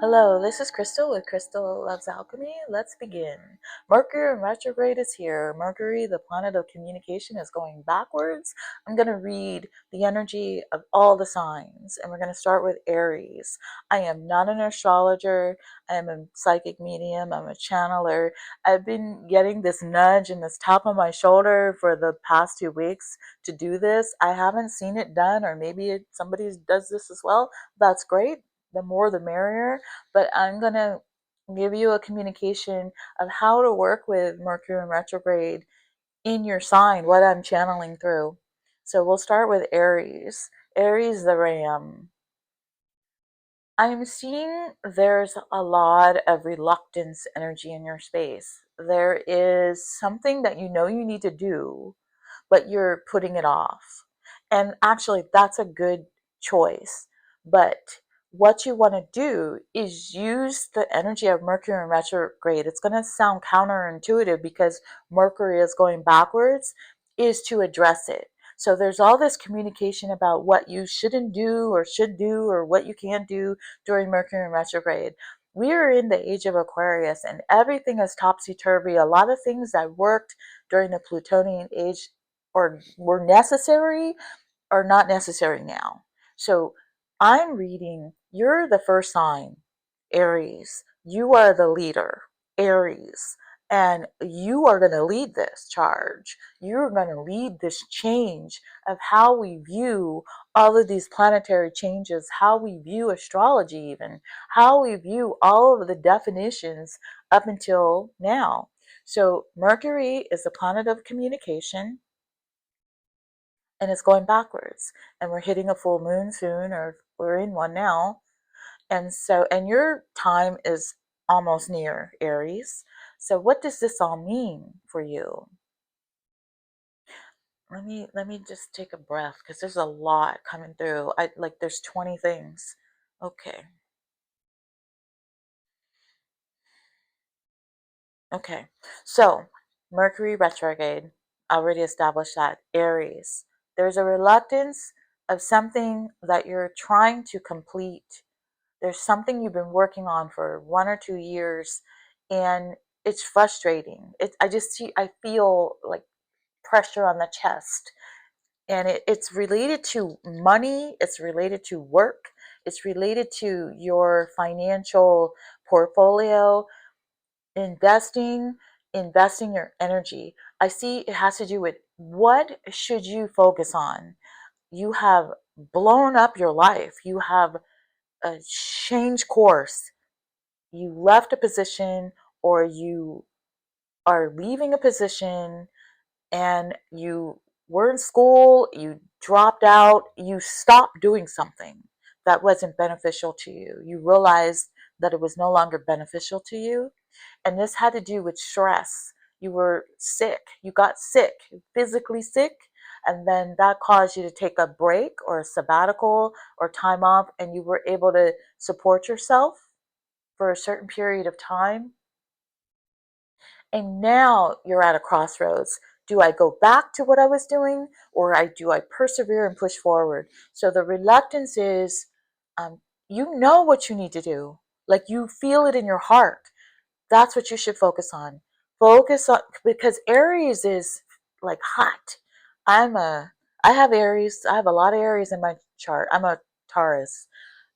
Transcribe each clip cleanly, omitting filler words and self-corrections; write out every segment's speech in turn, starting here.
Hello, this is Crystal with Crystal Loves Alchemy. Let's begin. Mercury in retrograde is here. Mercury, the planet of communication, is going backwards. I'm going to read the energy of all the signs, and we're going to start with Aries. I am not an astrologer. I am a psychic medium. I'm a channeler. I've been getting this nudge and this tap on my shoulder for the past 2 weeks to do this. I haven't seen it done, or maybe somebody does this as well. That's great. The more the merrier, but I'm going to give you a communication of how to work with Mercury in retrograde in your sign, what I'm channeling through. So we'll start with Aries. Aries, the ram. I'm seeing there's a lot of reluctance energy in your space. There is something that you know you need to do, but you're putting it off. And actually, that's a good choice. But what you want to do is use the energy of Mercury in retrograde. It's going to sound counterintuitive because Mercury is going backwards, is to address it. So there's all this communication about what you shouldn't do or should do or what you can't do during Mercury in retrograde. We are in the age of Aquarius and everything is topsy-turvy. A lot of things that worked during the Plutonian age or were necessary are not necessary now. So I'm reading, you're the first sign, Aries. You are the leader, Aries. And you are going to lead this charge. You're going to lead this change of how we view all of these planetary changes, how we view astrology, even how we view all of the definitions up until now. So, Mercury is the planet of communication and it's going backwards. And we're hitting a full moon soon, or we're in one now. And your time is almost near, Aries. So what does this all mean for you? Let me just take a breath because there's a lot coming through. I like there's 20 things. Okay. Okay. So, Mercury retrograde, already established that. Aries. There's a reluctance of something that you're trying to complete. There's something you've been working on for 1 or 2 years and it's frustrating. I feel like pressure on the chest. And it's related to money, it's related to work, it's related to your financial portfolio, investing, investing your energy. I see it has to do with what should you focus on. You have blown up your life. You have changed course. You left a position or you are leaving a position and you were in school, you dropped out, you stopped doing something that wasn't beneficial to you. You realized that it was no longer beneficial to you. And this had to do with stress. You were sick, you got sick, physically sick, and then that caused you to take a break or a sabbatical or time off, and you were able to support yourself for a certain period of time. And now you're at a crossroads. Do I go back to what I was doing or do I persevere and push forward? So the reluctance is um, you know what you need to do. Like you feel it in your heart. That's what you should focus on. Focus on, because Aries is like hot. I'm a, I have Aries. I have a lot of Aries in my chart. I'm a Taurus,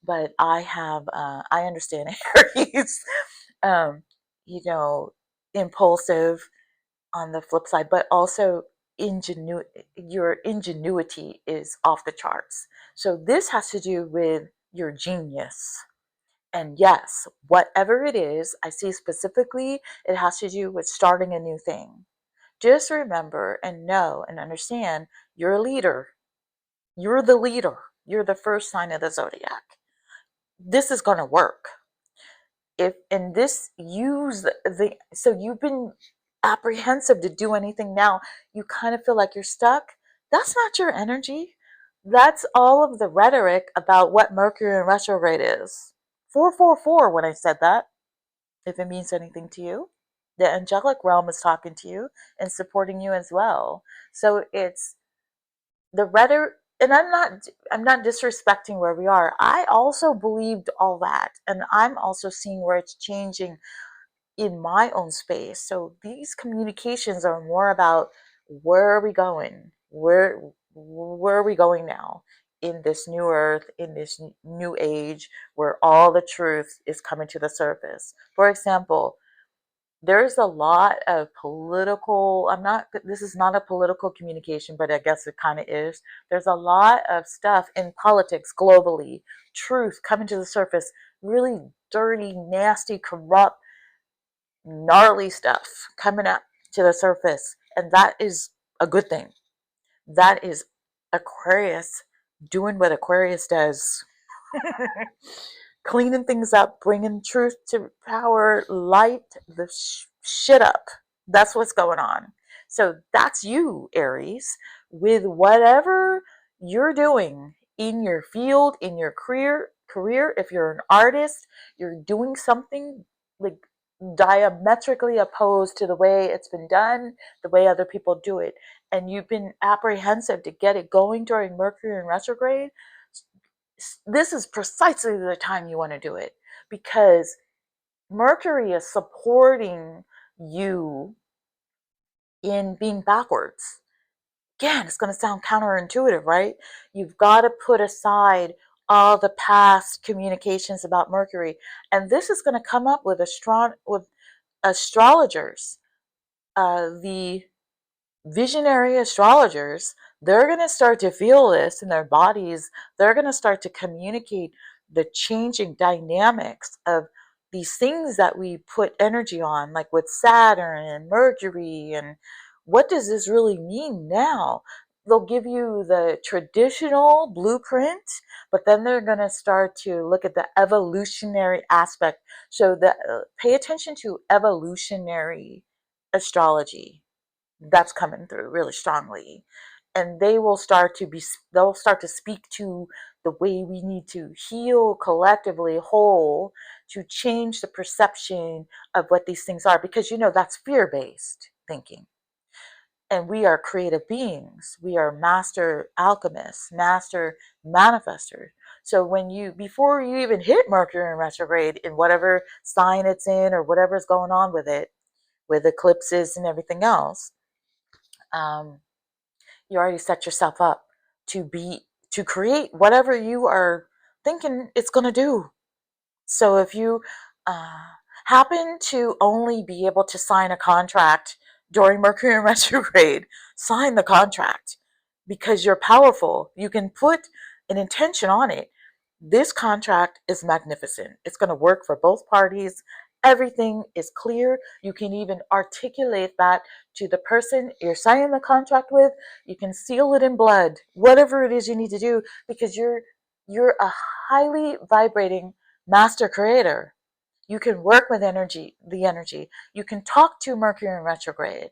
but I understand Aries. Um, you know, impulsive on the flip side, but also your ingenuity is off the charts. So this has to do with your genius. And yes, whatever it is, I see specifically it has to do with starting a new thing. Just remember and know and understand you're a leader. You're the leader. You're the first sign of the zodiac. This is going to work. If in this use the so you've been apprehensive to do anything now, you kind of feel like you're stuck. That's not your energy. That's all of the rhetoric about what Mercury in retrograde is. 444 when I said that, if it means anything to you. The angelic realm is talking to you and supporting you as well. So it's the rhetoric. and I'm not disrespecting where we are. I also believed all that, and I'm also seeing where it's changing in my own space. So these communications are more about where are we going? Where are we going now in this new earth, in this new age where all the truth is coming to the surface? For example, there's a lot of political, I'm not, this is not a political communication, but I guess it kind of is. There's a lot of stuff in politics globally, truth coming to the surface, really dirty, nasty, corrupt, gnarly stuff coming up to the surface. And that is a good thing. That is Aquarius doing what Aquarius does. Cleaning things up, bringing truth to power, light the shit up. That's what's going on. So that's you, Aries, with whatever you're doing in your field, in your career. If you're an artist, you're doing something like diametrically opposed to the way it's been done, the way other people do it, and you've been apprehensive to get it going during Mercury in retrograde. This is precisely the time you want to do it, because Mercury is supporting you in being backwards. Again, it's going to sound counterintuitive, right? You've got to put aside all the past communications about Mercury, and this is going to come up with astrologers. The visionary astrologers, they're going to start to feel this in their bodies. They're going to start to communicate the changing dynamics of these things that we put energy on, like with Saturn and Mercury. And what does this really mean now? They'll give you the traditional blueprint, but then they're going to start to look at the evolutionary aspect. So pay attention to evolutionary astrology. That's coming through really strongly, and they'll start to speak to the way we need to heal collectively whole, to change the perception of what these things are, because that's fear-based thinking, and we are creative beings. We are master alchemists, master manifestors. So before you even hit Mercury in retrograde in whatever sign it's in, or whatever's going on with it, with eclipses and everything else, um, you already set yourself up to create whatever you are thinking it's going to do. So if you uh, happen to only be able to sign a contract during Mercury in retrograde, sign the contract, because you're powerful. You can put an intention on it. This contract is magnificent. It's going to work for both parties. Everything is clear. You can even articulate that to the person you're signing the contract with. You can seal it in blood, whatever it is you need to do, because you're a highly vibrating master creator. You can work with the energy. You can talk to Mercury in retrograde.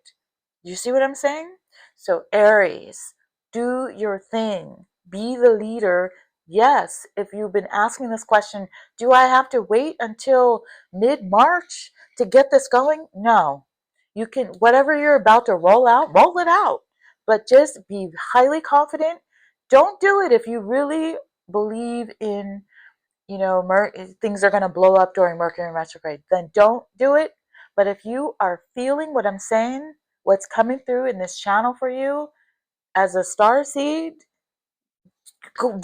You see what I'm saying? So Aries, do your thing. Be the leader. Yes, if you've been asking this question, do I have to wait until mid-March to get this going? No. You can, whatever you're about to roll it out. But just be highly confident. Don't do it if you really believe in, things are going to blow up during Mercury in retrograde. Then don't do it. But if you are feeling what I'm saying, what's coming through in this channel for you as a star seed, do